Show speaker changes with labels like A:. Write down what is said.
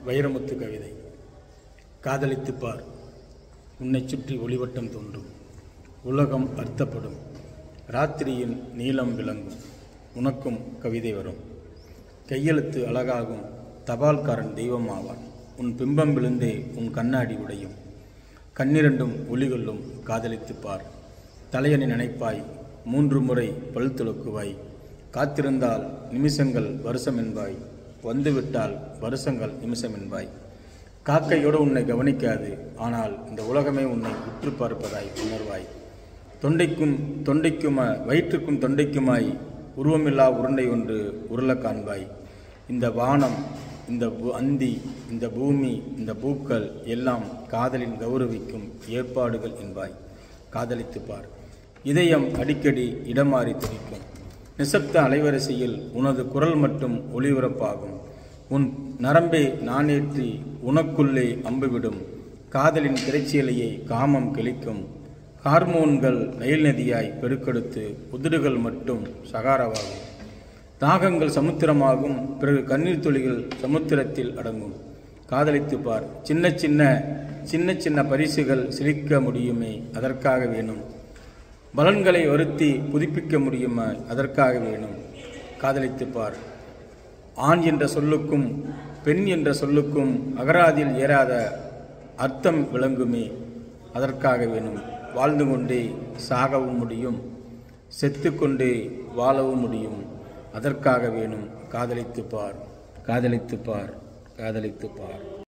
A: வைரமுத்து கவிதை. காதலித்துப் பார், உன்னை சுற்றி ஒளிவட்டம் தோன்றும், உலகம் அர்த்தப்படும், ராத்திரியின் நீளம் விளங்கும், உனக்கும் கவிதை வரும். கையெழுத்து அழகாகும், தபால்காரன் தெய்வம் ஆவான், உன் பிம்பம் விழுந்தே உன் கண்ணாடி உடையும், கண்ணிரண்டும் ஒளிகொள்ளும். காதலித்துப் பார், தலையணி நினைப்பாய், 3 முறை பல் துலக்குவாய், காத்திருந்தால் நிமிஷங்கள் வருஷம் என்பாய், வந்துவிட்டால் வருஷங்கள் நிமிஷம் என்பாய். காக்கையோடு உன்னை கவனிக்காது, ஆனால் இந்த உலகமே உன்னை உற்று பார்ப்பதாய் உணர்வாய். வயிற்றுக்கும் தொண்டைக்குமாய் உருவமில்லா உருண்டை ஒன்று உருள காண்பாய். இந்த வானம், இந்த அந்தி, இந்த பூமி, இந்த பூக்கள் எல்லாம் காதலின் கௌரவிக்கும் ஏற்பாடுகள் என்பாய். காதலித்துப் பார், இதயம் அடிக்கடி இடமாறி துடிக்கும், நிசப்த அலைவரிசையில் உனது குரல் மட்டும் ஒளிபரப்பாகும். உன் நரம்பே நானேற்றி உனக்குள்ளே அம்புவிடும், காதலின் திரைச்சீலையை காமம் கிழிக்கும். ஹார்மோன்கள் நைல் நதியாய் பெருக்கெடுத்து உதிடுகள் மட்டும் சகாராவாகும். தாகங்கள் சமுத்திரமாகும், பிறகு கண்ணீர் துளிகள் சமுத்திரத்தில் அடங்கும். காதலித்துப் பார், சின்ன சின்ன பரிசுகள் சிரிக்க முடியுமே, அதற்காக வேணும். பலன்களை வருத்தி புதுப்பிக்க முடியுமா, அதற்காக வேணும். காதலித்துப் பார், ஆண் என்ற சொல்லுக்கும் பெண் என்ற சொல்லுக்கும் அகராதியில் ஏறாத அர்த்தம் விளங்குமே, அதற்காக வேணும். வாழ்ந்து கொண்டே சாகவும் முடியும், செத்து கொண்டே வாழவும் முடியும், அதற்காக வேணும். காதலித்துப் பார், காதலித்துப் பார், காதலித்துப் பார்.